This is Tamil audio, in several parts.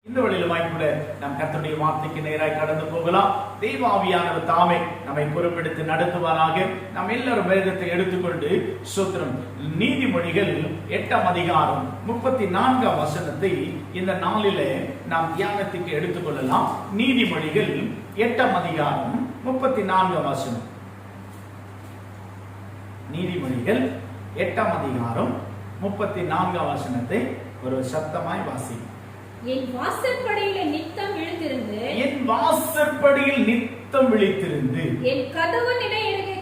இந்த வழியிலுமாய் கூட நாம் கர்த்தருடைய வார்த்தைக்கு நேராய் கடந்து போகலாம். தேவாவியானவர் தாமே நம்மை பொறுப்பெடுத்து நடத்துவாராக. நாம் எல்லாரும் வேதத்தை எடுத்துக்கொண்டு சூத்திரம் நீதிமொழிகள் 8ஆம் அதிகாரம் 34ஆம் வசனத்தை இந்த நாளிலே நாம் தியானத்துக்கு எடுத்துக்கொள்ளலாம். நீதிமொழிகள் 8ஆம் அதிகாரம் 34ஆம் வசனம். நீதிமொழிகள் 8ஆம் அதிகாரம் 34ஆம் வசனத்தை ஒரு சத்தமாய் வாசி. என் வாசற்படியிலே நித்தம் விழித்திருந்து என் கதவு நிலையருகே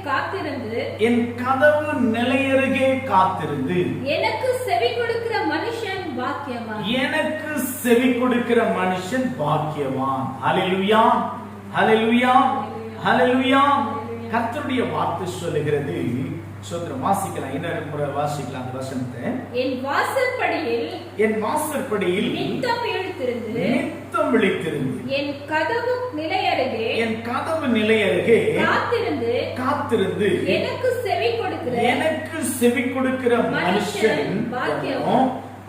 காத்திருந்து எனக்கு செவி கொடுக்கிற மனுஷன் பாக்கியவான். ஹல்லேலூயா, ஹல்லேலூயா, ஹல்லேலூயா. கர்த்தருடைய வார்த்தை சொல்லுகிறது. சோத்திரம் வாசிக்கலாம். இன்னொரு முறை வாசிக்கலாம் அந்த வசனத்தை. என் வாசற்படியில் நித்தம் விழித்திருந்து என் கதவு நிலையருகே காத்திருந்து எனக்கு செவி கொடுக்கிற மனுஷன்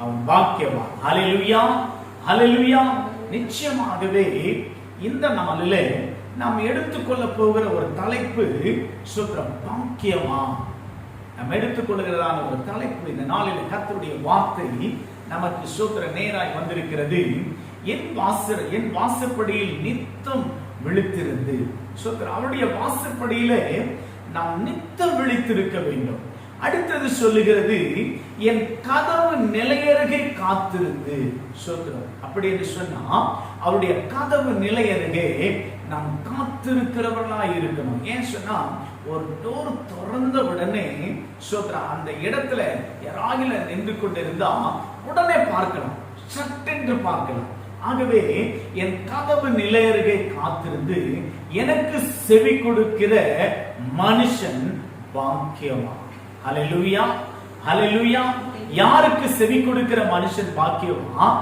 அவன் பாக்கியவான். ஹல்லேலூயா, ஹல்லேலூயா. நிச்சயமாகவே இந்த நாளிலே நாம் எடுத்துக்கொள்ள போகிற ஒரு தலைப்பு சூத்திரம் பாக்கியவான். நாம் எடுத்துக்கொள்கிறதான ஒரு தலைப்பு இந்த நாளில் கர்த்தருடைய வார்த்தை நமக்கு சூத்திர நேராய் வந்திருக்கிறது. என் வாசற்படியில் நித்தம் விழித்திருந்து சூத்திர அவருடைய வாசற்படியிலே நாம் நித்தம் விழித்திருக்க வேண்டும். அடுத்தது சொல்லுகிறது என் கதவு நிலையருகே காத்திருந்து சூத்திரம். அப்படி என்று சொன்னா அவருடைய கதவு நிலையருகே நாம் காத்திருக்கிறவர்களாய் இருக்கணும். ஏன் சொன்னா ஒரு டோர் திறந்த உடனே சோத்ரா அந்த இடத்துல யாராகில நின்று கொண்டிருந்தா உடனே பார்க்கலாம், சட்டென்று பார்க்கலாம். ஆகவே என் கதவு நிலையருகே காத்திருந்து எனக்கு செவி கொடுக்கிற மனுஷன் பாக்கியவான். ஹல்லேலூயா, ஹல்லேலூயா. யாருக்கு செவி கொடுக்கிற மனுஷன் பாக்கியவான்?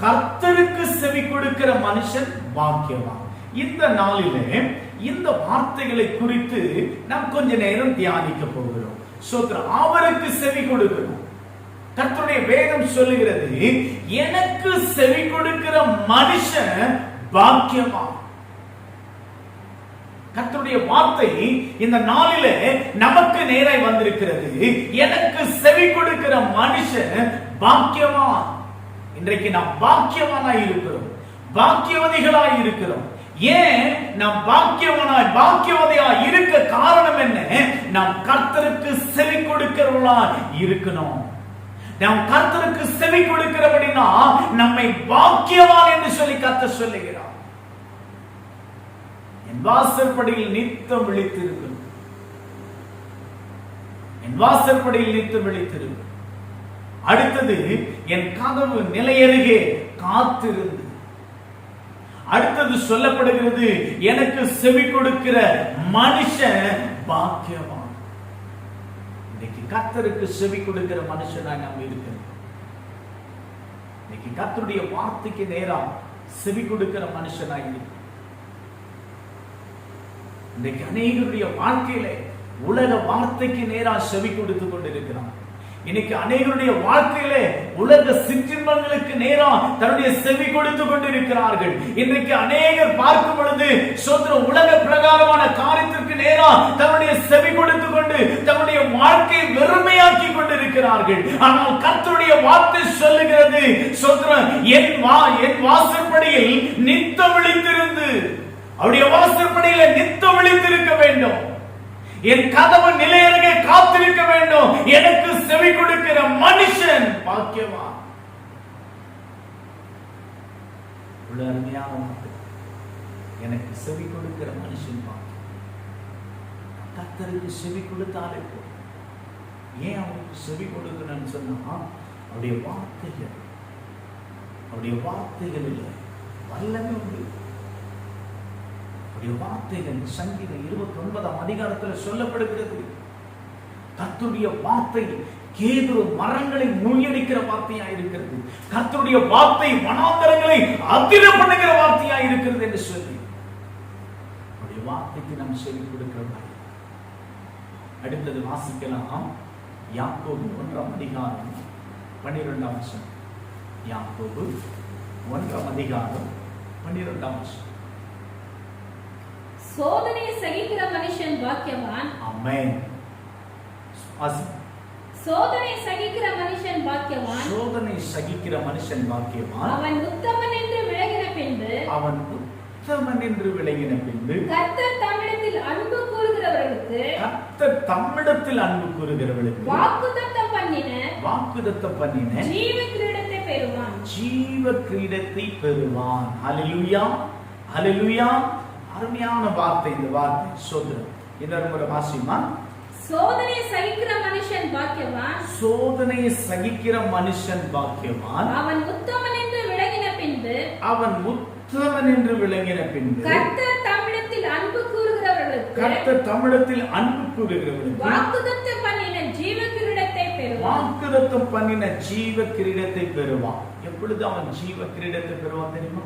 கர்த்தருக்கு செவி கொடுக்கிற மனுஷன் பாக்கியவான். இந்த நாளிலே இந்த வார்த்தைகளை குறித்து நாம் கொஞ்ச நேரம் தியானிக்க போகிறோம். சோத்ரம் அவருக்கு செவி கொடுக்கணும். கர்த்தருடைய வேதம் சொல்லுகிறது எனக்கு செவி கொடுக்கிற மனுஷன் பாக்கியவான். கர்த்தருடைய வார்த்தை இந்த நாளிலே நமக்கு நேராய் வந்திருக்கிறது. எனக்கு செவி கொடுக்கிற மனுஷன் பாக்கியவான். இன்றைக்கு நாம் பாக்கியவானாய் இருக்கிறோம், பாக்கியவதிகளாய் இருக்கிறோம். ஏன் நாம் பாக்கியவதியாய் இருக்க காரணம் என்ன? நாம் கர்த்தருக்கு செவி கொடுக்கிறவர்களா இருக்கணும். நாம் கர்த்தருக்கு செவி கொடுக்கிறபடினா நம்மை பாக்கியவான் என்று சொல்லி கர்த்தர் சொல்லுகிறார். என் வாசற்படியில் நித்தம் விழித்திருக்கும், என் வாசற்படியில் நித்தம் விழித்திருக்கும். அடுத்தது என் கதவு நிலையருகே காத்திருந்து. அடுத்தது சொல்லப்படுகிறது எனக்கு செவி கொடுக்கிற மனுஷன் பாக்கியவான். இன்னைக்கு கர்த்தருக்கு செவி கொடுக்கிற மனுஷனாய் நாம் இருக்கிறோம். இன்னைக்கு கர்த்தருடைய வார்த்தைக்கு நேரா செவி கொடுக்கிற மனுஷனாய் இருக்கிறோம். இன்னைக்கு அநேகருடைய வாழ்க்கையில உலக வார்த்தைக்கு நேரா செவி கொடுத்து கொண்டிருக்கிறான். இன்னைக்கு அநேகருடைய வாழ்க்கையிலே உலக சிற்றின்பங்களுக்கு நேரா தன்னுடைய செவி கொடுத்து கொண்டிருக்கிறார்கள். இன்றைக்கு அநேகர் பார்க்கும் பொழுது சோதர உலக பிரகாரமான காரியத்திற்கு நேரா தன்னுடைய செவி கொடுத்து கொண்டு தன்னுடைய வாழ்க்கையை வெறுமையாக்கி கொண்டிருக்கிறார்கள். ஆனால் கர்த்தருடைய வார்த்தை சொல்லுகிறது சோதர என் வாசற்படியில் நித்தம் விழித்திருந்து, அவருடைய வாசற்படியில நித்தம் விழித்திருக்க வேண்டும். என் கதவு நிலையருகே காத்திருக்க வேண்டும். எனக்கு செவி கொடுக்கிற மனுஷன் பாக்கியவான். அருமையான வார்த்தை. எனக்கு செவி கொடுக்கிற மனுஷன் பாக்கியம். கர்த்தருக்கு செவி கொடுத்தாலே போதும். ஏன் அவனுக்கு செவி கொடுக்கணும்னு சொன்னா அவருடைய வார்த்தைகளில் வல்லமை உண்டு. வார்த்தைகள் சங்கீதம் 29ஆம் அதிகாரத்தில் சொல்லப்படுகிறது. கர்த்தருடைய வார்த்தை கேதுரு மரங்களை முறியடிக்கிற வார்த்தையா இருக்கிறது. கர்த்தருடைய வார்த்தை வனாந்தரங்களை அதிர பண்ணுகிற வார்த்தையா இருக்கிறது என்று சொல்லி அவருடைய வார்த்தைக்கு நாம் செவி கொடுக்கிறோம். அடுத்தது வாசிக்கலாம். யாக்கோபு 1ஆம் அதிகாரம் 12ஆம் வசனம். யாக்கோபு 1ஆம் அதிகாரம் 12ஆம் வசனம். சோதனை சகிக்கிற மனுஷன் பாக்கியவான். ஆமென். சோதனை சகிக்கிற மனுஷன் பாக்கியவான். சோதனை சகிக்கிற மனுஷன் பாக்கியவான். அவன் உத்தமன் என்று விளங்கின பின்பு அவன் உத்தமன் என்று விளங்கின பின்பு கர்த்தர் தம்மிடத்தில் அன்பு கூறுகிறவர்களுக்கு வாக்குத்தத்தம் பண்ணின ஜீவ கிரீடத்தை பெறுவான். ஜீவ கிரீடத்தை பெறுவான். ஹல்லேலூயா, ஹல்லேலூயா. அருமையான வார்த்தை இந்த வார்த்தை. சோதரம் இன்னொரு முறை வாசிமா. சோதனை சகிக்கிற மனுஷன் பாக்கியவான். சோதனை சகிக்கிற மனுஷன் பாக்கியவான். அவன் உத்தமன் என்று விளங்கின பின்பு கர்த்தர் தம்மிடத்தில் அன்பு கூறுகிறவர்களுக்கு வாக்குத்தத்தம் பண்ணின ஜீவ கிரீடத்தை பெறுவான். எப்பொழுது அவன் ஜீவ கிரீடத்தை பெறுவான் தெரியுமா?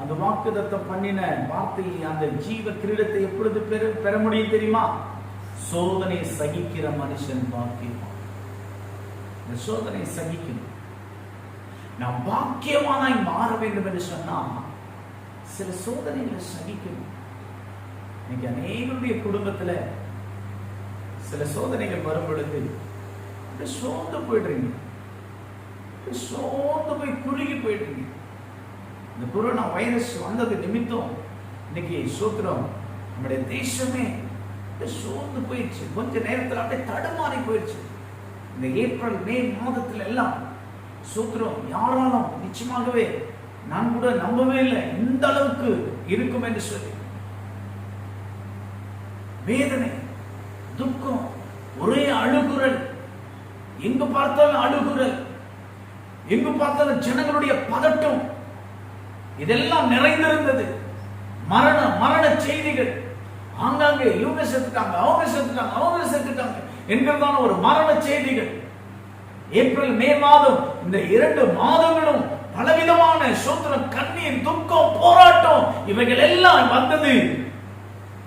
அந்த வாக்குத்தத்தம் பண்ணின வார்த்தை, அந்த ஜீவ கிரீடத்தை எப்பொழுது பெற முடியும் தெரியுமா? சோதனை சகிக்கிற மனுஷன் பாக்கியவான். இந்த சோதனை சகிக்கணும். நாம் பாக்கியவானாய் மாற வேண்டும் என்று சொன்னா சில சோதனைகளை சகிக்கணும். இன்னைக்கு அநேகருடைய குடும்பத்துல சில சோதனைகள் வரும் பொழுது சோர்ந்து போயிடுறீங்க, சோர்ந்து போய் குறுகி போயிடுறீங்க. இந்த கொரோனா வைரஸ் வந்தது நிமித்தம் இன்னைக்கு சோத்திரம் நம்முடைய தேசமே சோர்ந்து போயிடுச்சு. கொஞ்ச நேரத்தில் அப்படியே தடுமாறி போயிடுச்சு. இந்த ஏப்ரல் மே மாதத்துல எல்லாம் சோத்திரம் யாராலும் நிச்சயமாகவே நான் கூட நம்பவே இல்லை இந்த அளவுக்கு இருக்கும் என்று சொல்லி. வேதனை, துக்கம், ஒரே அழுகுரல், எங்கு பார்த்தாலும் அழுகுரல், எங்கு பார்த்தாலும் ஜனங்களுடைய பதட்டம், இதெல்லாம் நிறைந்திருந்தது. மரண செய்திகள் ஆங்காங்கே, இவங்க செத்துட்டாங்க, அவங்க செத்துட்டாங்க என்கிறதான ஒரு மரண செய்திகள். ஏப்ரல் மே மாதம் இந்த 2 மாதங்களும் பலவிதமான சோத்திரம், கண்ணீர், துக்கம், போராட்டம் இவைகள் எல்லாம் வந்தது.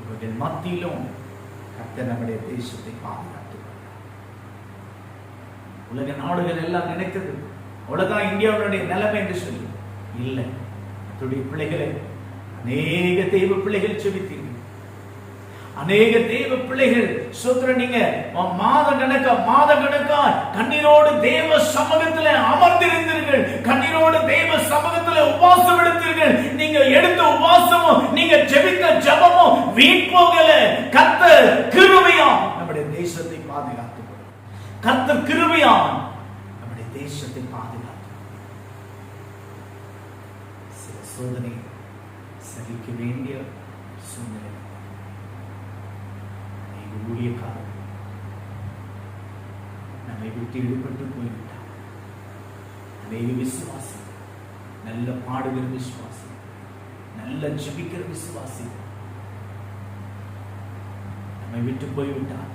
இவைகள் மத்தியிலும் கர்த்தர் நம்முடைய தேசத்தை பாதுகாத்து உலக நாடுகள் எல்லாம் நினைத்தது அவ்வளவுதான் இந்தியாவுடைய நிலைமை என்று சொல்லி இல்லை. அத்துடைய பிள்ளைகளை அநேக தெய்வ பிள்ளைகள் செபித்தீர்கள். அநேக தெய்வ பிள்ளைகள் சோத்திரம் நீங்க மாத கணக்கா கண்ணீரோடு தேவ சமூகத்தில் அமர்ந்திருந்தீர்கள். கண்ணீரோடு தேவ சமூகத்தில் உபவாசம் எடுத்தீர்கள். நீங்க எடுத்த உபவாசமும் நீங்க ஜெபித்த ஜெபமும் வீண் போகல. கர்த்தர் கிருபையா நம்முடைய தேசத்தை பாதுகாத்து, கர்த்தர் கிருபையா நம்முடைய தேசத்தை பாதுகாத்து. சில சோதனை சகிக்க வேண்டிய சூழ்நிலை. ஊழியக்காரர் நம்மை விட்டு ஈடுபட்டு போய்விட்டார். அநேக விசுவாசி, நல்ல பாடுகிற விசுவாசி, நல்ல ஜெபிக்கிற விசுவாசி நம்மை விட்டு போய்விட்டார்.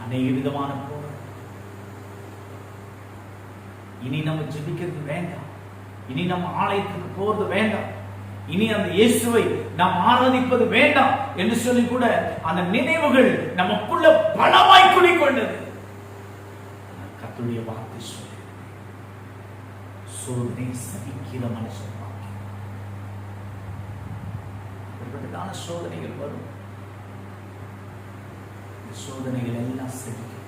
அநேக விதமான போராட்டம். இனி நம்ம ஜெபிக்கிறது வேண்டாம், இனி நம்ம ஆலயத்துக்கு போறது வேண்டாம், இனி அந்த இயேசுவை நாம் ஆராதிப்பது வேண்டாம் என்று சொல்லி கூட அந்த நினைவுகள் நமக்குள்ள பலமாய் குடிக்கொண்டது. கர்த்தருடைய வார்த்தை சொல்லி சோதனை சகிக்கிற மனுஷன் அப்படிப்பட்டதான சோதனைகள் வரும். சோதனைகள் எல்லாம் சகிக்கும்.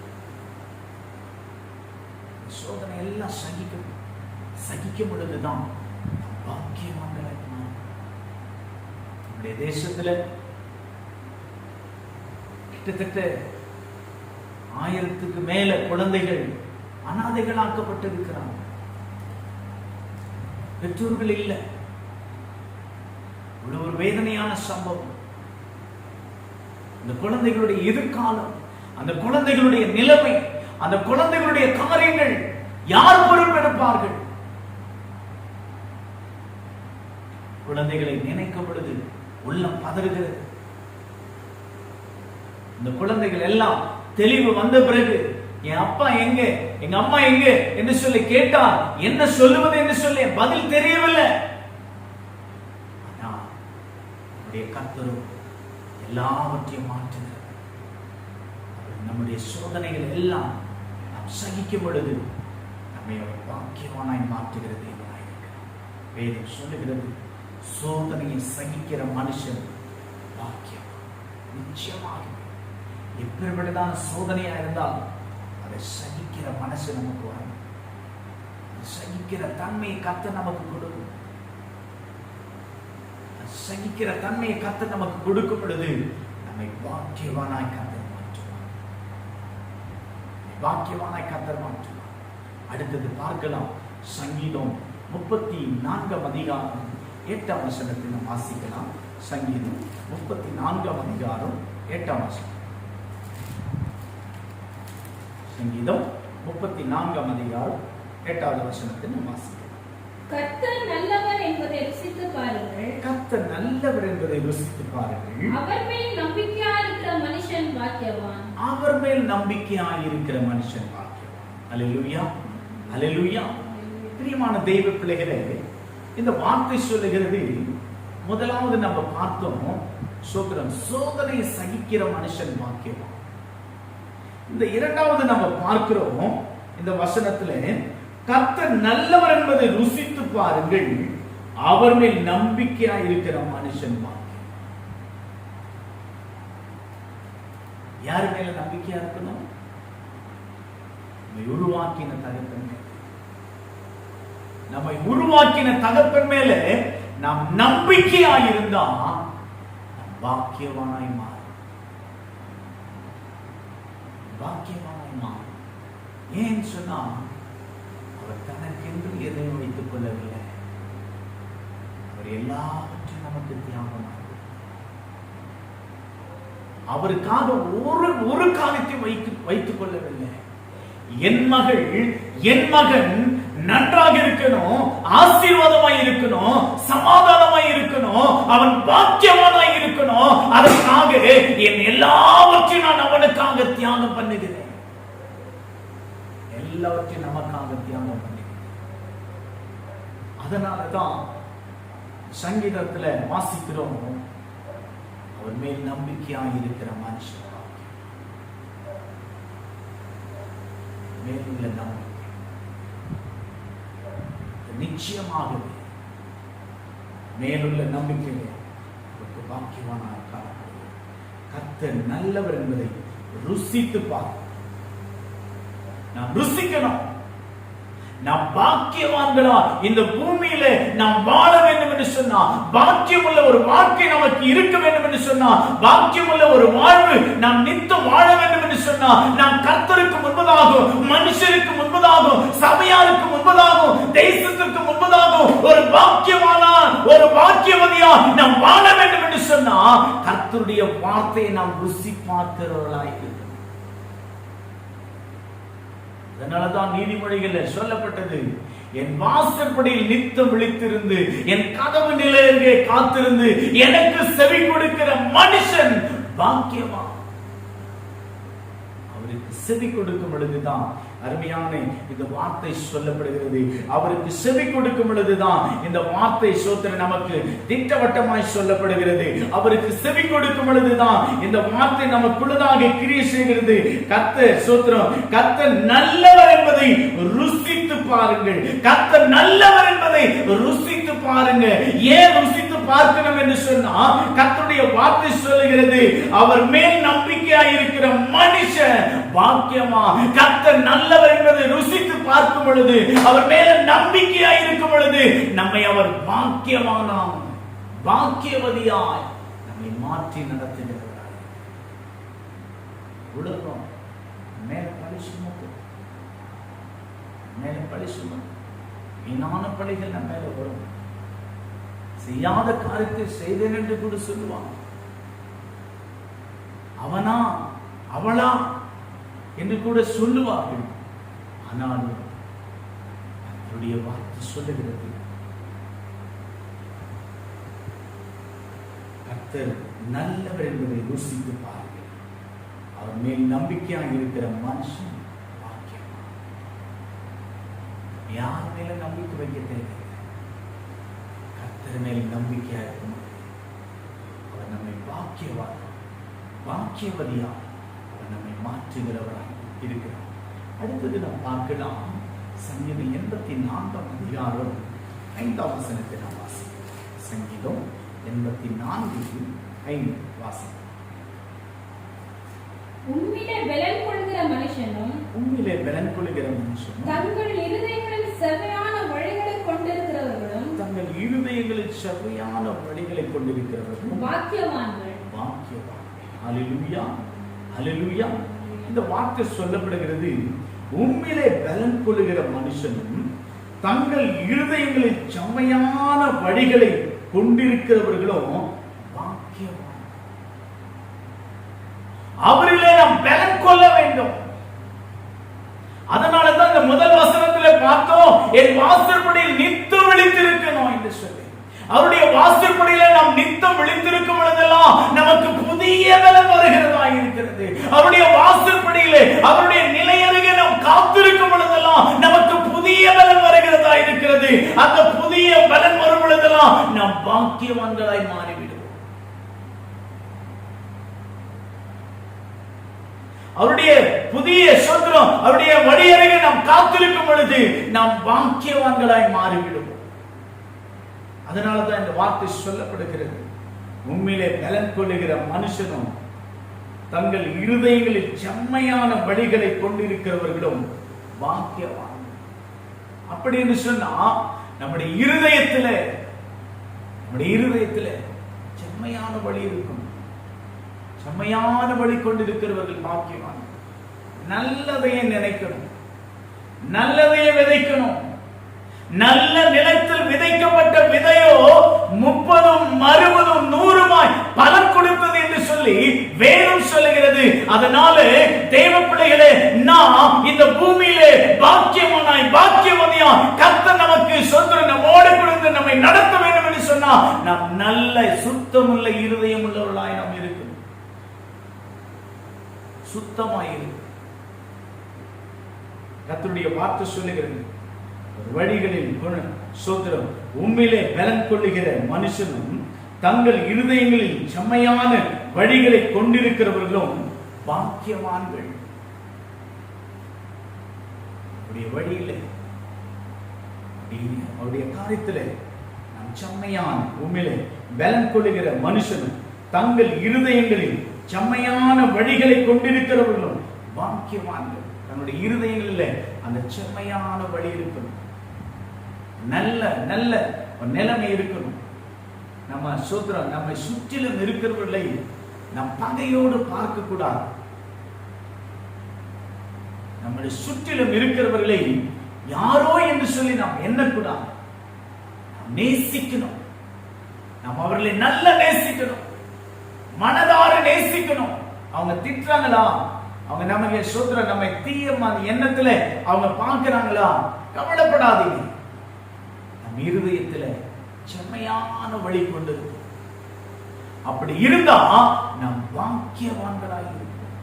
சோதனை எல்லாம் சகிக்கும் பொழுதுதான் பாக்கியமானவர்களாய் நம்முடைய தேசத்துல கிட்டத்தட்ட 1000க்கு மேல குழந்தைகள் அனாதைகளாக்கப்பட்டிருக்கிறாங்க. பெற்றோர்கள் இல்லை. ஒரு வேதனையான சம்பவம். இந்த குழந்தைகளுடைய எதிர்காலம், அந்த குழந்தைகளுடைய நிலைமை, அந்த குழந்தைகளுடைய காரியங்கள் யார் பொறுப்பெடுப்பார்கள்? குழந்தைகளை நினைக்கும் பொழுது உள்ளம் பதறுகிறது. இந்த குழந்தைகள் எல்லாம் தெளிவு வந்த பிறகு என் அப்பா எங்க, எங்க அம்மா எங்க என்று சொல்லி கேட்டால் என்ன சொல்லுவது என்று சொல்லி பதில் தெரியவில்லை. நம்முடைய கர்த்தரும் எல்லாவற்றையும் மாற்றுகிறார். நம்முடைய சோதனைகள் எல்லாம் நாம் சகிக்கும் பொழுது நம்ம நம்மை அவர் பாக்கியவானாய் மாற்றுகிற தேவனாய் இருக்கிறார். வேதம் சொல்லுகிறது, சோதனையை சகிக்கிற மனுஷன் பாக்கியம். நிச்சயமாக எப்படிப்பட்டதான சோதனையா இருந்தாலும் அதை சகிக்கிற மனசு நமக்கு வரும். சகிக்கிற தன்மையை கர்த்தர் நமக்கு கொடுக்கும். சகிக்கிற தன்மையை கர்த்தர் நமக்கு கொடுக்கும் பொழுது நம்மை பாக்கியவானாய் கர்த்தர் மாற்றுவார். பாக்கியவானாய் கர்த்தர் மாற்றுவார். அடுத்தது பார்க்கலாம், சங்கீதம் 34 அதிகாரம் 8 வசனத்தை நாம் வாசிக்கலாம். சங்கீதம் 34 அதிகாரம் 8 வசனம். சங்கீதம் 34 அதிகாரம் 8 வசனத்தை நாம் வாசிக்கலாம். கர்த்தர் நல்லவர் என்பதை ருசித்து பாருங்கள். கர்த்தர் நல்லவர் என்பதை ருசித்து பாருங்கள். அவர் மேல் நம்பிக்கையாயிருக்கிற மனுஷன் பாக்கியவான். அவர் மேல் நம்பிக்கையாயிருக்கிற மனுஷன் பாக்கியவான். அல்லேலூயா, அல்லேலூயா. பிரியமான தெய்வ பிள்ளைகளே, இந்த வார்த்தை சொல்லுகிறது, முதலாவது நம்ம பார்த்தோம், சோதனை சகிக்கிற மனுஷன் பாக்கியவான். இந்த இரண்டாவது நம்ம பார்க்கிறோம் இந்த வசனத்துல, கர்த்தர் நல்லவர் என்பதை ருசித்து பாருங்கள், அவர் மேல் நம்பிக்கையா இருக்கிற மனுஷன் பாக்கியம். யார் மேல நம்பிக்கையா இருக்கணும்? நம்மை உருவாக்கின தகப்பன் மேல. நம்மை உருவாக்கின தகப்பன் மேல நாம் நம்பிக்கையா இருந்தா பாக்கியவானாய் மாறும். பாக்கியவானாய் மாறும். ஏன் சொன்னா, அவர் தனக்கென்று எதையும் வைத்துக் கொள்ளவில்லை. அவர் எல்லாவற்றையும் நமக்கு தியாகமாக, அவருக்காக ஒரு காரியத்தை வைத்துக் கொள்ளவில்லை. என் மகள், என் மகன் நன்றாக இருக்கணும், ஆசீர்வாதமாய் இருக்கணும், சமாதானமாய் இருக்கணும், அவன் பாக்கியவானாய் இருக்கணும், அதற்காக என் எல்லாவற்றையும் நான் அவனுக்காக தியாகம் பண்ணுகிறேன். எல்லாவற்றையும் நமக்காக தியாகம் பண்ணுகிறேன். அதனாலதான் சங்கீதத்துல வாசிக்கிறோம், அவர் மேல் நம்பிக்கையாய் இருக்கிற மனுஷன் மேலுள்ள நம்பிக்கை நிச்சயமாகவே மேலுள்ள நம்பிக்கையை பாக்கியவானாக காணப்படுகிறது. கர்த்தர் நல்லவர் என்பதை ருசித்து பார்க்க நாம் ருசிக்கணும். நாம் பாக்கியவான்களா இந்த பூமியில நாம் வாழ வேண்டும் என்று சொன்னா, பாக்கியமுள்ள ஒரு வாழ்க்கை நமக்கு இருக்க வேண்டும் என்று சொன்னா, பாக்கியமுள்ள ஒரு வாழ்வு நாம் நித்தம் வாழ வேண்டும் என்று சொன்னா, நாம் கர்த்தருக்கு முன்பதாகவும், மனுஷருக்கு முன்பதாகவும், சபையாருக்கு முன்பதாகவும், தேசத்திற்கு முன்பதாகவும் ஒரு பாக்கியவானா, ஒரு பாக்கியவதியா நாம் வாழ வேண்டும் என்று சொன்னா, கர்த்தருடைய வார்த்தையை நாம் ருசி பார்க்கிறவர்களாய் இருக்கிறோம். அதனாலதான் நீதிமொழிகளில் சொல்லப்பட்டது, என் வாசற்படியில் நித்தம் விழித்திருந்து, என் கதவு நிலையிலே காத்திருந்து எனக்கு செவி கொடுக்கிற மனுஷன் பாக்கியவான். அவருக்கு செவி கொடுக்கும் பொழுதுதான் அருமையான இந்த வார்த்தை சொல்லப்படுகிறது. அவருக்கு செவி கொடுக்கும் பொழுதுதான் இந்த வார்த்தை சோத்திரம் நமக்கு திட்டவட்டமாய் சொல்லப்படுகிறது. அவருக்கு செவி கொடுக்கும் பொழுதுதான் இந்த வார்த்தை நமக்குள்ளதாக கிரியை செய்கிறது. கர்த்தர் சோத்திரம், கர்த்தர் நல்லவர் என்பதை ருசித்து பாருங்கள். கர்த்தர் நல்லவர் என்பதை ருசித்து பாருங்க. ஏன் ருசித்து பார்க்கணும் என்று சொன்னா, கர்த்தருடைய வார்த்தை சொல்லுகிறது, அவர் மேல் நம்பிக்கையாய் இருக்கிற மனுஷன் பாக்கியமா. கர்த்தர் நல்லவர் என்பதை ருசித்து பார்க்கும் பொழுது, அவர் மேல நம்பிக்கையாய் இருக்கும் பொழுது, நம்மை அவர் பாக்கியமானாம், பாக்கியவதியாய் நம்மை மாற்றி நடத்துகிறார். உலகம் மேல பழி சுமக்கும், மேல பழி சுமக்கும், வீணான பழிகள் நம்ம மேல வரும். செய்யாத காரியத்தை செய்தேன் என்று கூட சொல்லுவான். அவனா அவளா என்று கூட சொல்லுவார்கள். ஆனாலும் அவருடைய வார்த்தை சொல்லுகிறது, கர்த்தர் நல்லவர் என்பதை ருசித்து பாருங்கள், அவர் மேல் நம்பிக்கையாக இருக்கிற மனுஷன் பாக்கியவான். யார் மேல நம்பிக்கை வைக்க தேவை? கர்த்தர் மேல் நம்பிக்கையாக இருக்கும். அவர் நம்மை பாக்கியவான், பாக்கியவதியா அவர் நம்மை மாற்றுகிறவராக இருக்கிறார். அடுத்தது நாம் பார்க்கலாம், சங்கீதம் 84 அதிகாரம் 5 வசனத்தை நாம் வாசிப்போம். சங்கீதம் 84:5 வாசிப்போம். உம்மிலே பலன் கொள்கிற மனுஷனும் உம்மிலே பலன் கொள்கிற மனுஷனும் தங்கள் இருதயங்களில் செவ்வையான வழிகளை கொண்டிருக்கிறவர்களும் தங்கள் இருதயங்களில் செவ்வையான வழிகளை கொண்டிருக்கிறவர்களும் பாக்கியவான்கள். ஹல்லேலூயா, ஹல்லேலூயா. இந்த வார்த்தை சொல்லப்படுகிறது, உம்மிலே பலன் கொள்ளுகிற மனுஷனும் தங்கள் இருதயங்களில் செம்மையான வழிகளை கொண்டிருக்கிறவர்களும் பாக்கியவான். அவரிலே நாம் பலன் கொள்ள வேண்டும். அதனாலதான் இந்த முதல் வசனத்திலே பார்த்தோம், என் வாசற்படியில் நித்தம் விழித்திருக்கணும் என்று சொல்லி. அவருடைய வாசற்படியில நாம் நித்தம் விழித்திருக்கும் பொழுதெல்லாம் நமக்கு புதிய பலன் வருகிறதா இருக்கிறது. அவருடைய வாசற்படியிலே அவருடைய நிலையருகே நாம் காத்திருக்கும் பொழுதெல்லாம் நமக்கு புதிய பலன் வருகிறதா இருக்கிறது. அந்த புதிய பலன் வரும் பொழுதெல்லாம் நாம் பாக்கியவான்களாய் மாறிவிடுவோம். அவருடைய புதிய சோத்திரம் அவருடைய வழியருகே நாம் காத்திருக்கும் பொழுது நாம் பாக்கியவான்களாய் மாறிவிடுவோம். அதனாலதான் இந்த வார்த்தை சொல்லப்படுகிறது, உண்மையிலே பலன் கொள்ளுகிற மனுஷனும் தங்கள் இருதயங்களில் செம்மையான வழிகளை கொண்டிருக்கிறவர்களும் பாக்கியவான். அப்படி என்று சொன்னா நம்முடைய இருதயத்திலே செம்மையான வழி இருக்கும். செம்மையான வழி கொண்டிருக்கிறவர்கள் பாக்கியவான். நல்லதையே நினைக்கணும், நல்லதையே விதைக்கணும். நல்ல நிலத்தில் விதைக்கப்பட்ட விதையோ 30, 60, 100 பலன் கொடுத்தது என்று சொல்லி வேதம் சொல்லுகிறது. அதனால தேவ பிள்ளைகளே, நாம் இந்த பூமியிலே பாக்கியவதியா கர்த்தர் நமக்கு சொந்தம் நம்மோடு கொடுத்து நம்மை நடத்த வேண்டும் என்று சொன்னா நாம் நல்ல சுத்தமுள்ள இருதயம் உள்ளவர்களாய் நாம் இருக்கணும். சுத்தமாயிரு. கர்த்தருடைய வார்த்தை சொல்லுகிறது, வழிகளில் சோத்திரம் உம்மிலே பலன் கொள்ளுகிற மனுஷனும் தங்கள் இருதயங்களில் செம்மையான வழிகளை கொண்டிருக்கிறவர்களும் பாக்கியவான்கள். வழியிலே அவருடைய காரியத்திலே நாம் செம்மையான உம்மிலே பலன் கொள்ளுகிற மனுஷனும் தங்கள் இருதயங்களில் செம்மையான வழிகளை கொண்டிருக்கிறவர்களும் பாக்கியவான்கள். நம்முடைய இருதயங்களில் அந்த செம்மையான வழி இருக்கணும், நல்ல நல்ல நிலைமை இருக்கணும். நம்ம சோத்திரம் நம்மை சுற்றிலும் இருக்கிறவர்களை நம் பகையோடு பார்க்க கூடாது. நம்முடைய சுற்றிலும் இருக்கிறவர்களை யாரோ என்று சொல்லி நாம் எண்ணக்கூடாது. நேசிக்கணும். நாம் அவர்களை நல்ல நேசிக்கணும், மனதார நேசிக்கணும். அவங்க திட்டுறாங்களா, அவங்க நமக்கு சோத்திர நம்மை தீயமான எண்ணத்துல அவங்க பார்க்கிறாங்களா, கவலைப்படாதீங்க. நம் இருதயத்துல செம்மையான வழி கொண்டு அப்படி இருந்தா நாம் பாக்கியவான்களாக இருப்போம்.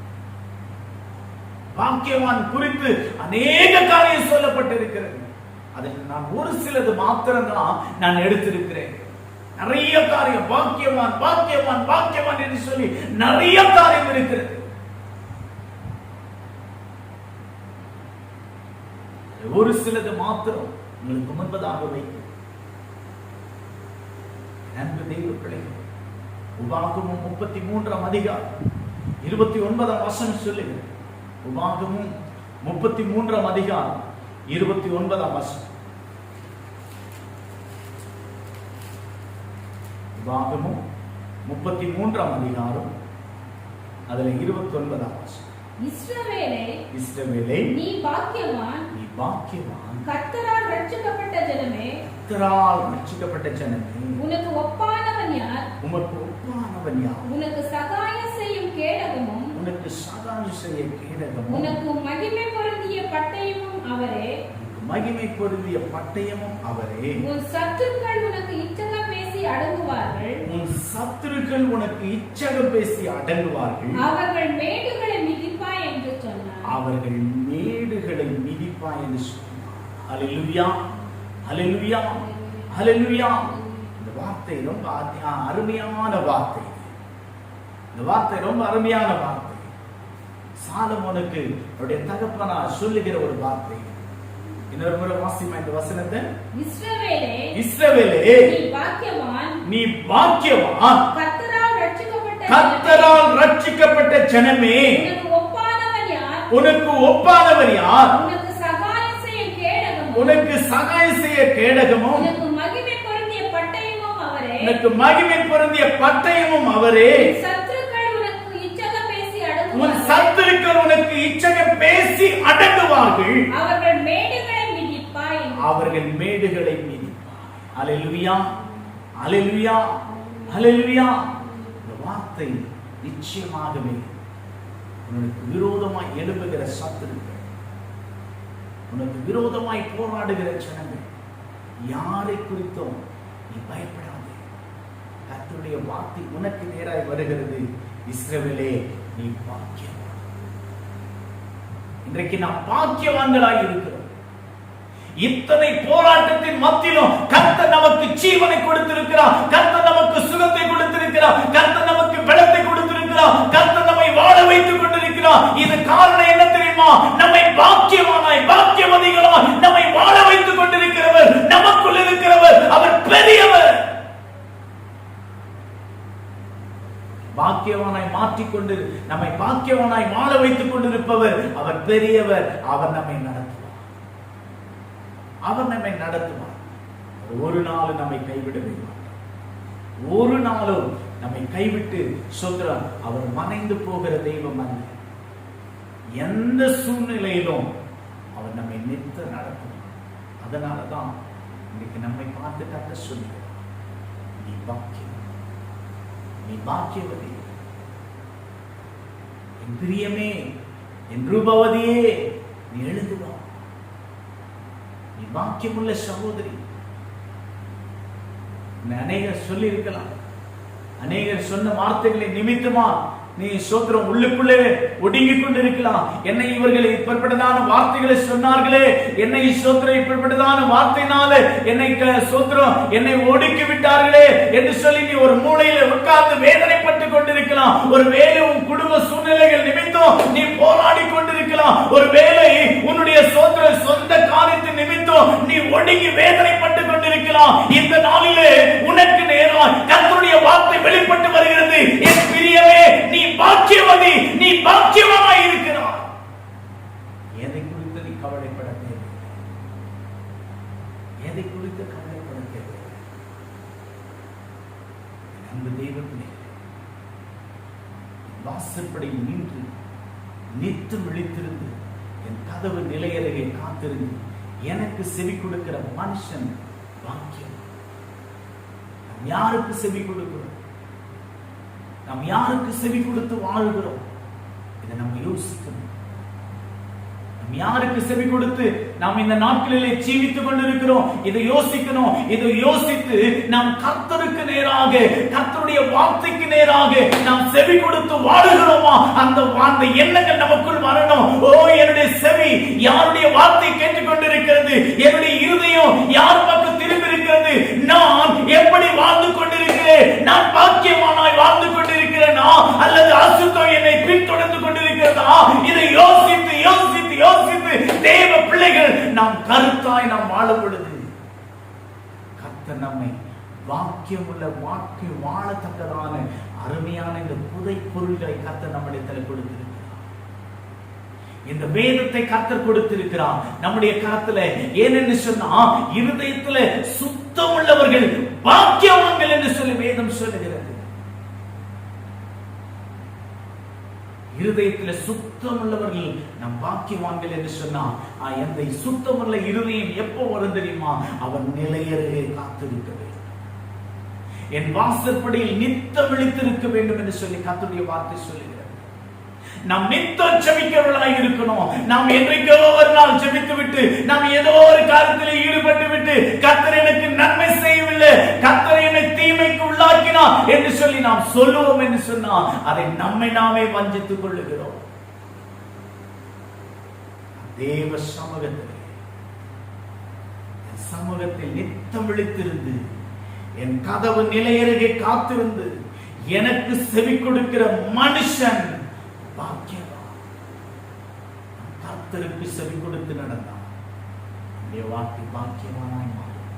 பாக்கியவான் குறித்து அநேக காரியம் சொல்லப்பட்டிருக்கிறது. அதில் நான் ஒரு சிலது மாத்திரம் தான் நான் எடுத்திருக்கிறேன். நிறைய காரியம் பாக்கியவான் பாக்கியவான் பாக்கியவான் என்று சொல்லி நிறைய காரியம் இருக்கிறது. ஒரு சிலது மாத்திரம் உங்களுக்கு முன்பதாக வைத்து நன்கு தெய்வ பிள்ளைகள், உபாகமம் 33 அதிகாரம் 29 வசனம் சொல்லுங்க. உபாகமம் 33 அதிகாரம் 29 வசனம். உபாகமம் 33 அதிகாரம் அதுல 29 வசனம். இஸ்ரவேலே, நீ பாக்கியவான், கர்த்தரால் ரட்சிக்கப்பட்ட ஜனமே, உனக்கு ஒப்பானவன் யார், உனக்கு சகாயம் செய்யும் கேடகமும், உனக்கு மகிமை பொருந்திய பட்டயமும் அவரே, உன் சத்துருக்கள் உனக்கு இச்சகம் பேசி அடங்குவார்கள், அவர்கள் மேடுகளை மிதிப்பாய் என்று சொன்னார். ஹல்லேலூயா, ஹல்லேலூயா, ஹல்லேலூயா. இந்த வார்த்தை ரொம்ப அருமையான வார்த்தை. இந்த வார்த்தை ரொம்ப அருமையான வார்த்தை. சாலமோனுக்கு அவருடைய தகப்பனார் சொல்லுகிற ஒரு வார்த்தை. இன்னொரு முறை வாசிமா இந்த வசனத்தை. இஸ்ரவேலே, இஸ்ரவேலே, நீ பாக்கியவான், நீ பாக்கியவான், கர்த்தரால் ரட்சிக்கப்பட்ட கர்த்தரால் ரட்சிக்கப்பட்ட ஜனமே, உனக்கு ஒப்பானவர் யார்? உனக்கு ஒப்பானவர் யார்? உனக்கு சகாயம் செய்ய கேடகமும், உனக்கு சகாயம் செய்ய கேடகமும், உனக்கு மகிமை பொருந்திய பட்டயமும் அவரே. உனக்கு மகிமை பொருந்திய பட்டயமும் அவரே. சத்துருக்கள் உனக்கு இச்சகம் பேசி உன் அடங்குவார்கள். சத்துருக்கள் உனக்கு இச்சகம் பேசி அடங்குவார்கள். அவர்கள் மேடுகளை மிதிப்பாய். அவர்கள் மேடுகளை மிதிப்பார். அல்லேலூயா, அல்லேலூயா, அல்லேலூயா. இந்த வார்த்தை நிச்சயமாகவே உனக்கு விரோதமாய் எழுப்புகிற சத்துருக்கள், உனக்கு விரோதமாய் போராடுகிற ஜனங்கள், யாரை குறித்தும் நீ பயப்படாதே. கர்த்தருடைய வார்த்தை உனக்கு நேராய் வருகிறது. இஸ்ரவேலே, நீ பாக்கியவான். இன்றைக்கு நாம் பாக்கியவான்களாய் இருக்கிறோம். இத்தனை போராட்டத்தின் மத்தியிலும் கர்த்தர் நமக்கு ஜீவனை கொடுத்திருக்கிறார். கர்த்தர் நமக்கு சுகத்தை கொடுத்திருக்கிறார். கர்த்தர் நமக்கு பலத்தை கொடுத்திருக்கிறார். கர்த்தர் நம்மை வாழ வைத்துக் கொண்டிருக்கிறார். இது காரணம் என்ன தெரியுமா? நம்மை பாக்கியவானாய், பாக்கியவதிகளாய் நம்மை வாழ வைத்துக் கொண்டிருக்கிறவர், நமக்குள் இருக்கிறவர், அவர் பெரியவர். பாக்கியவானாய் மாற்றிக்கொண்டு நம்மை பாக்கியவானாய் வாழ வைத்துக் கொண்டிருப்பவர், அவர் பெரியவர். அவர் நம்மை நடத்துவார். அவர் நம்மை நடத்துவார். ஒரு நாள் நம்மை கைவிடவே மாட்டார். ஒரு நாளும் நம்மை கைவிட்டு சொல்கிறார். அவர் மறைந்து போகிற தெய்வம் அல்ல. எந்த சூழ்நிலையிலும் அவர் நம்மை நிறுத்த நடத்துவார். அதனாலதான் இன்னைக்கு நம்மை பார்த்து கட்ட சொல்கிறார், நீ பாக்கியம், நீ பாக்கியவதி, என் பிரியமே, என் ரூபவதியே, நீ எழுந்து வா. நீ பாக்கியமுள்ள சகோதரி. அநேகர் சொல்லி இருக்கலாம், அநேகர் சொன்ன வார்த்தைகளை நிமித்தமா நீ சோத்திரம் உள்ளுக்குள்ளே ஒடுங்கிக் கொண்டிருக்கலாம். என்னை இவர்கள் இப்படிப்பட்டதான வார்த்தைகளை சொன்னார்களே, என்னை சோத்திரம் இப்படிப்பட்டதான வார்த்தையினால என்னை சோத்திரம் என்னை ஒடுக்கி விட்டார்களே என்று சொல்லி நீ ஒரு மூலையில உட்கார்ந்து வேதனைப்பட்டு கொண்டிருக்கலாம். ஒரு வேளை உன் குடும்ப சூழ்நிலைகள் நிமித்தம் நீ போராடி கொண்டிருக்கலாம். ஒரு வேளை உன்னுடைய சோத்திர சொந்த காரியத்தின் நிமித்தம் நீ ஒடுங்கி வேதனைப்பட்டு கொண்டிருக்கலாம். இந்த நாளிலே உனக்கு நேராக கர்த்தருடைய வார்த்தை வெளிப்பட்டு வருகிறது. என் பிரியமே, நீ பாக்கியவதி, நீ பாக்கியவானாய் இருக்கிறாய். எதை குறித்து நீ கவலைப்பட தேவை? எதை குறித்து கவலைப்பட தேவை? அன்பு தேவனே, வாசற்படியில் நின்று நித்து விழித்திருந்து என் கதவு நிலையருகே காத்திருந்து எனக்கு செவி கொடுக்கிற மனுஷன் பாக்கியம். நாம் யாருக்கு செவி கொடுக்கிறோம்? நாம் யாருக்கு செவி கொடுத்து வாழ்கிறோம்? இதை நம்ம யோசிக்கணும். நாம் யாருக்கு செவி கொடுத்து நாம் இந்த நாட்களிலே ஜீவித்துக் கொண்டிருக்கிறோம்? இதை யோசிக்கணும். இதை யோசித்து நாம் கர்த்தருக்கு நேராக, கர்த்தருடைய வார்த்தைக்கு நேராக நாம் செவி கொடுத்து வாழுகிறோமா? அந்த எண்ணங்கள் நமக்குள் வரணும். ஓ, என்னுடைய செவி யாருடைய வார்த்தை கேட்டுக் கொண்டிருக்கிறது? என்னுடைய இருதயம் யார் பக்கம் திரும்பி இருக்கிறது? நான் எப்படி வாழ்ந்து கொண்டிருக்கிறேன்? நான் பாக்கியமானாய் வாழ்ந்து கொண்டிருக்கிறேனா அல்லது அசுத்தம் என்னை பின்தொடர்ந்து கொண்டிருக்கிறதா? இதை யோசித்து யோசித்து யோசித்து தேவ பிள்ளைகள் நாம் கருத்தாய் நாம் வாழும் பொழுது கர்த்தர் நம்மை வாக்கியமுள்ள வாழ்க்கை வாழத்தக்கதான அருமையான இந்த புதை பொருள்களை கர்த்தர் நம்மிடத்தில் கொடுத்திருக்கிறார். இந்த வேதத்தை கர்த்தர் கொடுத்திருக்கிறார் நம்முடைய கரத்துல. ஏனென்று சொன்னா, இருதயத்துல சுத்தம் உள்ளவர்கள் பாக்கியவான்கள் என்று சொல்லி வேதம் சொல்லுகிறது. இருதயத்துல சுத்தம் உள்ளவர்கள் நம் பாக்கியவான்கள் என்று சொன்னா, எந்த சுத்தமுள்ள இருதயம் எப்போ வரும் தெரியுமா? அவன் நிலையருகே காத்திருக்க வேண்டும். என் வாசற்படியில் நித்தம் விழித்திருக்க வேண்டும் என்று சொல்லி கர்த்தருடைய வார்த்தை சொல்லுகிறது. நாம் நித்தம் ஜெபிக்கிறவர்களாய் இருக்கணும். நாம் என்றைக்கோ ஒரு நாள் ஜெபித்து விட்டு நாம் ஏதோ ஒரு காரியத்தில் ஈடுபட்டு விட்டு கர்த்தர் எனக்கு நன்மை செய்யவில்லை, கர்த்தர் என்னை தீமைக்கு உள்ளாக்கினார் என்று சொல்லி நாம் சொல்லுவோம் என்று சொன்னால் அதை நம்மை நாமே வஞ்சித்துக் கொள்ளுகிறோம். தேவ சமூகத்தில் நித்தம் விழித்திருந்து என் கதவு நிலையருகே காத்திருந்து எனக்கு செவி கொடுக்கிற மனுஷன் பாக்கியவான். கர்த்தருக்கு செவி கொடுத்து நடந்தான். நம்முடைய வாழ்க்கை பாக்கியமானாய் மாறும்.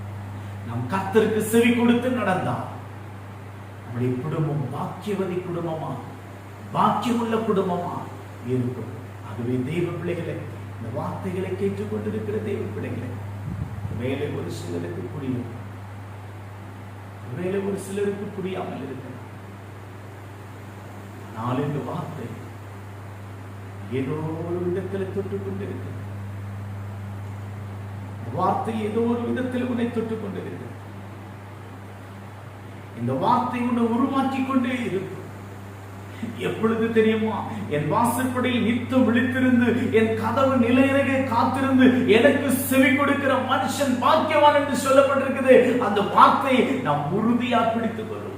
நாம் கர்த்தருக்கு செவி கொடுத்து நடந்தால் நம்முடைய குடும்பம் பாக்கியவதி குடும்பமா, பாக்கியமுள்ள குடும்பமா இருக்கும். ஆகவே தெய்வ பிள்ளைகளை, இந்த வார்த்தைகளை கேட்டுக்கொண்டிருக்கிற தெய்வ பிள்ளைகளை, வேலை ஒரு சிலருக்கு புரியும், வேலை ஒரு சிலருக்கு புரியாமல் இருக்கிறது. ஆனால் இந்த வார்த்தை ஏதோ ஒரு விதத்தில் தொட்டுக் கொண்டிருக்கிறது. வார்த்தை ஏதோ ஒரு விதத்தில் உன்னை தொட்டுக் கொண்டிருக்கிறது. இந்த வார்த்தை உன்னை உருவாக்கி கொண்டே இருக்கும். எப்பொழுது தெரியுமா? என் வாசற்படியில் நித்தம் விழித்திருந்து என் கதவு நிலையருகே காத்திருந்து எனக்கு செவி கொடுக்கிற மனுஷன் பாக்கியவான் என்று சொல்லப்பட்டிருக்குது. அந்த வார்த்தையை நாம் உறுதியா பிடித்துக் கொள்வோம்.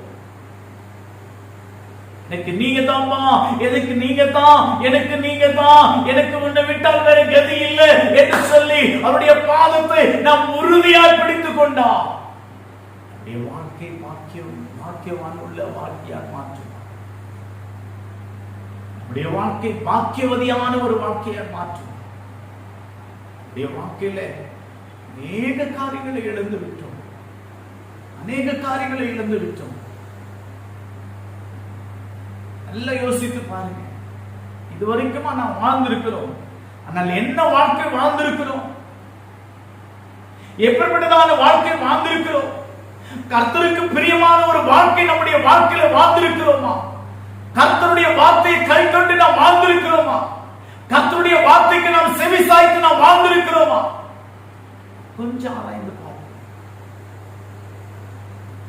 எனக்கு நீங்க தான்மா, எனக்கு நீங்க தான், எனக்கு நீங்க தான், எனக்கு உன்னை விட்டால் வேற கதி இல்லை என்று சொல்லி அவருடைய பாதத்தை நாம் உறுதியாய் பிடித்துக் கொண்டோம். வாழ்க்கை பாக்கியவான் உள்ள வாழ்க்கையால் மாற்றும். நம்முடைய வாழ்க்கை பாக்கியவதியான ஒரு வாழ்க்கையால் மாற்றும். நம்முடைய வாழ்க்கையில அநேக காரியங்களை இழந்து விட்டோம், அநேக காரியங்களை இழந்து விட்டோம். நல்லா யோசித்து பாருங்க. இதுவரைக்குமா நாம் வாழ்ந்திருக்கிறோம், ஆனால் என்ன வாழ்க்கை வாழ்ந்திருக்கிறோம்? எப்படிப்பட்டதான வாழ்க்கை வாழ்ந்திருக்கிறோம்? கர்த்தருக்கு பிரியமான ஒரு வாழ்க்கை நம்முடைய வாழ்க்கையில வாழ்ந்திருக்கிறோமா? கர்த்தருடைய வார்த்தையை கைக்கொண்டு நாம் வாழ்ந்திருக்கிறோமா? கர்த்தருடைய வார்த்தைக்கு நாம் செவி சாய்த்து நாம் வாழ்ந்திருக்கிறோமா? கொஞ்சம் ஆராய்ந்து பாருங்க.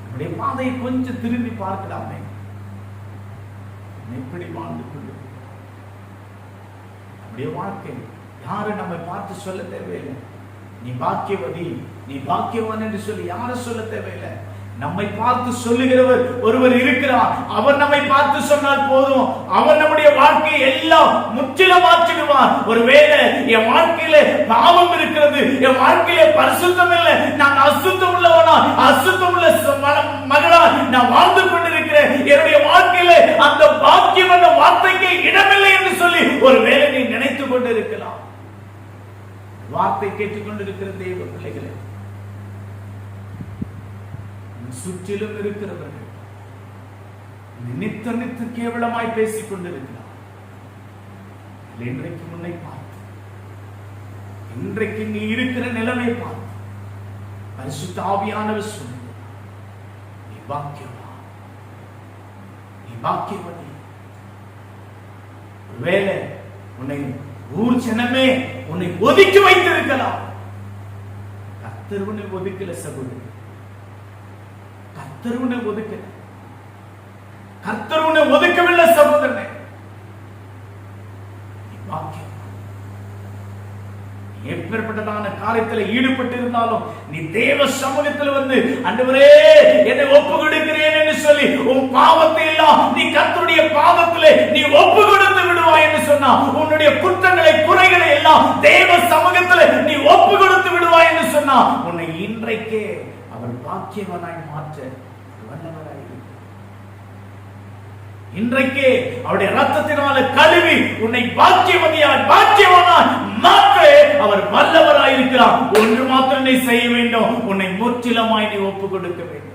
நம்முடைய பாதையை கொஞ்சம் திரும்பி பார்க்கலாமே. எப்படி வாழ்ந்து கொண்டு நம்முடைய வாழ்க்கை யாரும் நம்மை பார்த்து சொல்ல தேவையில்லை, நீ பாக்கியவதி, நீ பாக்கியவான் என்று சொல்லி யாரும் சொல்ல தேவையில்லை. நம்மை பார்த்து சொல்லுகிறவர் ஒருவர் இருக்கிறார். அவர் நம்மை பார்த்து சொன்னால் போதும், அவர் நம்முடைய வாழ்க்கையை எல்லாம் முற்றிலும் மாற்றிடுவார். ஒருவேளை என் வாழ்க்கையில பாவம் இருக்கிறது, என் வாழ்க்கையில பரிசுத்தம் இல்லை, நான் அசுத்தம் உள்ளவனா, அசுத்தம் உள்ள மகளா நான் வாழ்ந்து கொண்டிருக்கிறேன், என்னுடைய வாழ்க்கையில அந்த பாக்கியம் என்ற வார்த்தைக்கு இடமில்லை என்று சொல்லி ஒருவேளை நீ நினைத்துக் கொண்டிருக்கலாம். வார்த்தை கேட்டுக்கொண்டிருக்கிற தெய்வ பிள்ளைகளே, சுற்றிலும் இருக்கிறவர்கள் நித்த நித்த கேவலமாய் பேசிக் கொண்டிருக்கிறார். இன்றைக்கு முன்னை பார்த்து, இன்றைக்கு நீ இருக்கிற நிலைமை பார்த்து பரிசுத்த ஆவியானவர் சொன்னார், நீ பாக்கியவான், நீ பாக்கியவதி. ஒருவேளை உன்னை ஊர் ஜனமே உன்னை ஒதுக்கி வைத்திருக்கலாம். கர்த்தர் உன்னை ஒதுக்கல சகோதரி, கர்த்தர் உன்னை ஒதுக்கல, கர்த்தர் உன்னை ஒதுக்கவில்லை சகோதரனே. எப்பேற்பட்டதான காரியத்தில் ஈடுபட்டு இருந்தாலும் நீ தேவ சமூகத்தில் வந்து ஆண்டவரே என்னை ஒப்பு கொடுக்கிறேன் என்று சொல்லி உன் பாவத்தை எல்லாம் நீ கர்த்தருடைய பாதத்திலே நீ ஒப்பு கொடுத்து விடுவாய் என்று சொன்னா, உன்னுடைய குற்றங்களை குறைகளை எல்லாம் தேவ சமூகத்தில் நீ ஒப்பு கொடுத்து விடுவாய் என்று சொன்னா, உன்னை இன்றைக்கே அவர் பாக்கியவனாய் மாற்ற வல்லவராய் இருக்கிறார். இன்றைக்கே அவருடைய ரத்தத்தினால கழுவி உன்னை பாக்கியவதியாய் பாக்கியவனாய் மாற்ற அவர் வல்லவராய் இருக்கிறார். ஒன்று மாத்திரம் நீ செய்ய வேண்டும், உன்னை முற்றிலுமாய் நீ ஒப்பு கொடுக்க வேண்டும்.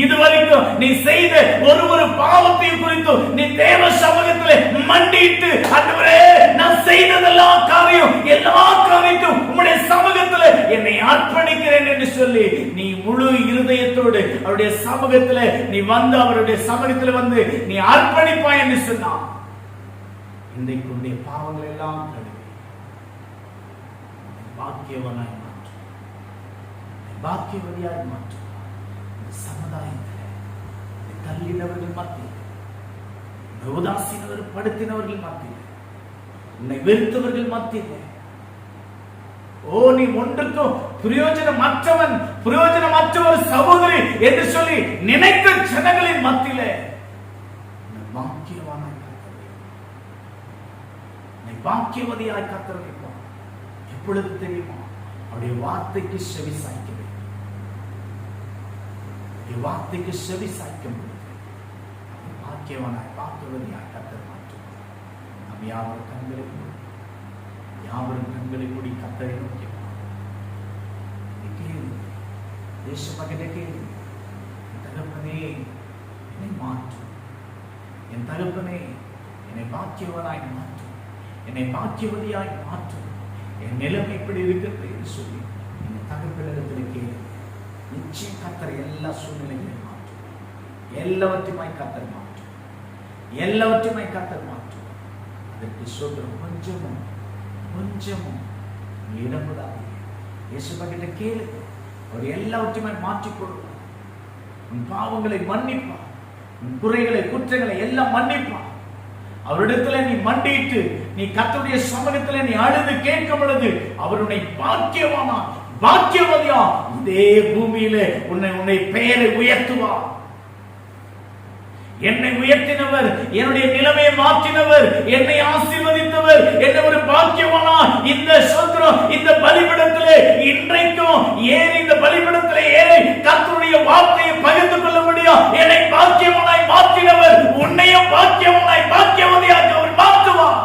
இதுவரைக்கும் நீ செய்த ஒரு பாவத்தையும் குறித்து நீ தேவ சமூகத்திலே மண்டிட்டு, ஆண்டவரே நான் செய்ததெல்லாம் காரியம் எல்லா காரியத்தையும் உம்முடைய சமூகத்திலே என்னை அர்ப்பணிக்கிறேன் என்று சொல்லி நீ முழு இருதயத்தோடு அவருடைய சமூகத்திலே நீ வந்து அவருடைய சமூகத்திலே வந்து நீ அர்ப்பணிப்பாய் என்று சொன்னா, இன்றைக்கு உன்னுடைய பாவங்கள் எல்லாம் கழுவி பாக்கியவனாய் மாற்று, பாக்கியவதியாய் மாற்று. சமுதாயத்தில் தள்ளினவர்கள் மத்தியில், உதாசீனவர் படுத்தினவர்கள் மத்தியில், உன்னை வெறுத்தவர்கள் மத்தியில், ஓ நீ ஒன்றுக்கும் பிரயோஜனமற்றவன், பிரயோஜனமற்ற ஒரு சகோதரி என்று சொல்லி நினைத்த ஜனங்களின் மத்தியிலே பாக்கியவானாய் பாக்கியவதியாய் கர்த்தர் வைப்பார். எப்பொழுது தெரியுமா? அவருடைய வார்த்தைக்கு செவி சாய்க்க வேண்டும், வார்த்தைக்கு செவி சாய்க்க முடியும். பாக்கியவனாய் பாக்கியவதியாய் கர்த்தர் மாற்றும். நம் யாரும் கண்களை யாவரும் கண்களை மூடி கர்த்தரை நோக்கி கேளு. இயேசு மகனே கேளு. என் தகப்பனே என்னை மாற்று. என் தகப்பனே என்னை பாக்கியவனாய் மாற்று. என்னை பாக்கியவதியாய் மாற்று. என் நிலைமை இப்படி இருக்கிறது என்று சொல்லி என் தகப்பனிடத்தில் கேளு. நிச்சயம் கர்த்தர் எல்லா சூழ்நிலைகளையும் மாற்றும். எல்லாவற்றையுமாய் கர்த்தர் மாற்றும். எல்லாவற்றையுமாய் கர்த்தர் மாற்றும். அதற்கு சொல்றோம். கொஞ்சமும் இடமுடாது. இயேசுவா கிட்ட கேளு. அவர் எல்லாவற்றையுமே மாற்றிக் கொள்வார். உன் பாவங்களை மன்னிப்பார். உன் குறைகளை குற்றங்களை எல்லாம் மன்னிப்பார். அவரிடத்துல நீ மண்டிட்டு நீ கர்த்தருடைய சமூகத்துல நீ அழுது கேட்கும் பொழுது அவர் உன்னை பாக்கியவானா பாக்கியவதியா இதே பூமியிலே உன்னை பெயரை உயர்த்துவார். என்னை உயர்த்தினவர், என்னுடைய நிலைமையை மாற்றினவர், என்னை ஆசீர்வதித்தவர், என்னை ஒரு பாக்கியவானா இந்த சோத்திரம் இந்த பலிபீடத்திலே இன்றைக்கும் ஏறி இந்த பலிபீடத்திலே ஏறி கர்த்தருடைய வார்த்தையை பகிர்ந்து கொள்ள முடியும். என்னை பாக்கியவானாய் மாற்றினவர் உன்னையும் பாக்கியவானாய் பாக்கியவதியாக அவர் மாற்றுவார்.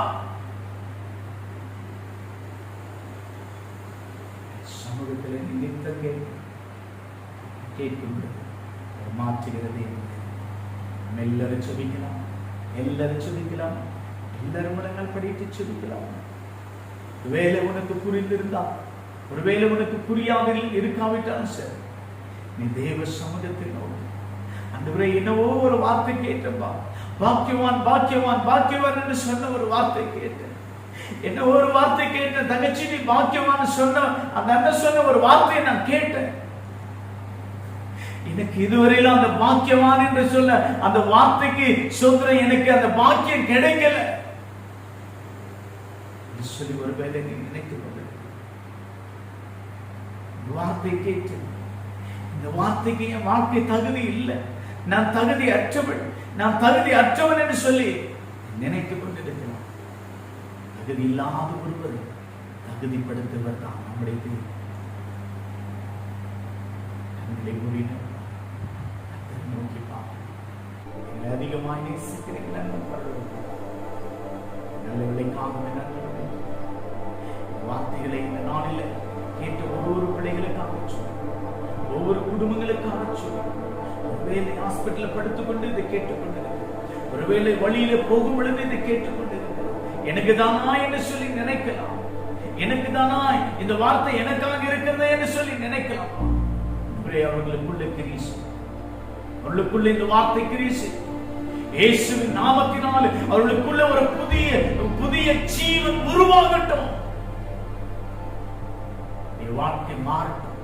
சமூகத்திலே நினைத்த கேட்கும் மாற்றுகிறது. எல்லாரும் செபிக்கலாம். எல்லாரும் முழங்கால் படிட்டு செபிக்கலாம். ஒருவேளை உனக்கு புரிந்திருந்தா, ஒருவேளை உனக்கு புரியாமல் இருக்காவிட்டாலும் சரி, நீ தேவ சமூகத்தில் ஆண்டவரே என்னவோ ஒரு வார்த்தை கேட்டப்பா, பாக்கியவான் பாக்கியவான் பாக்கியவான் என்று சொன்ன ஒரு வார்த்தை கேட்டேன். என்ன ஒரு வார்த்தை கேட்டேன் தங்கச்சி, நீ பாக்கியவான் சொன்ன அந்த அண்ணன் சொன்ன ஒரு வார்த்தையை நான் கேட்டேன். எனக்கு இதுவரையிலும் அந்த பாக்கியவான் என்று சொல்ல அந்த வார்த்தைக்கு சொல்ற எனக்கு அந்த பாக்கியம் கிடைக்கல சொல்லி ஒருவேளை நீ நினைத்துக் கொண்டு வார்த்தை கேட்டு இந்த வார்த்தைக்கு என் வாழ்க்கை தகுதி இல்லை, நான் தகுதி அற்றவன் என்று சொல்லி நினைத்துக் கொண்டிருக்கலாம். தகுதி இல்லாத ஒருவர் தகுதிப்படுத்துவர் தான் நம்முடைய நோக்கி பார்க்க அதிகமாய் நேசிக்கிறீர்கள். நல்ல விளைக்காக வார்த்தைகளை இந்த நாளில் கேட்ட ஒவ்வொரு பிள்ளைகளுக்காக சொல்லி, ஒவ்வொரு குடும்பங்களுக்காக சொல்லி, ஒருவேளை ஹாஸ்பிட்டல படுத்துக்கொண்டு இதை கேட்டுக்கொண்டிருக்கிறது, ஒருவேளை வழியில போகும் பொழுது இதை கேட்டுக்கொண்டிருக்கிறது. எனக்கு தானா என்று சொல்லி நினைக்கலாம், எனக்கு தானா இந்த வார்த்தை எனக்காக இருக்கிறது என்று சொல்லி நினைக்கலாம். அவர்களுக்குள்ள கிரீசு, அவர்களுக்குள்ள இந்த வார்த்தை கிரீசு இயேசுவின் நாமத்தினால் அவர்களுக்குள்ள ஒரு புதிய ஜீவன் உருவாகட்டும். வாழ்க்கை மாறட்டும்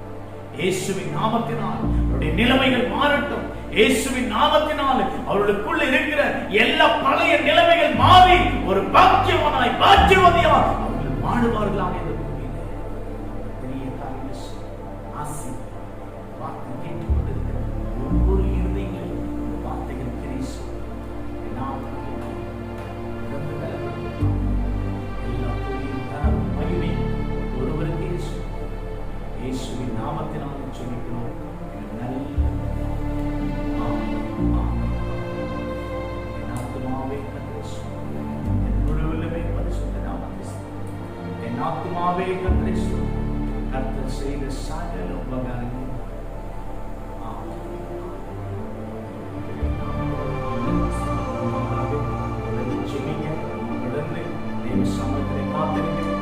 இயேசுவின் நாமத்தினால். அவருடைய நிலைமைகள் மாறட்டும் இயேசுவின் நாமத்தினால். அவர்களுக்குள்ள இருக்கிற எல்லா பழைய நிலைமைகள் மாறி ஒரு பாக்கியவனாய் பாக்கியவதியா அவர்கள் வாழுவார்களாக இந்த பூமியில. பெரிய காரியம் ஆசி வார்த்தை கேட்டுக்கொண்டிருக்கிற ஒவ்வொரு இருதயங்களிலும் வார்த்தைகள் கிரீசு எல்லா மகிமை ஒருவருக்கு இயேசுவின் நாமத்தினால் சொல்லிக்கிறோம். நல்ல என் ஆத்துமாவே கர்த்தரை என் முழுவதுமே பரிசுத்த நாமத்தை, என் ஆத்துமாவே கர்த்தரை கர்த்தர் செய்த சகல உபகாரங்கள் சமூகத்தை காத்திருக்க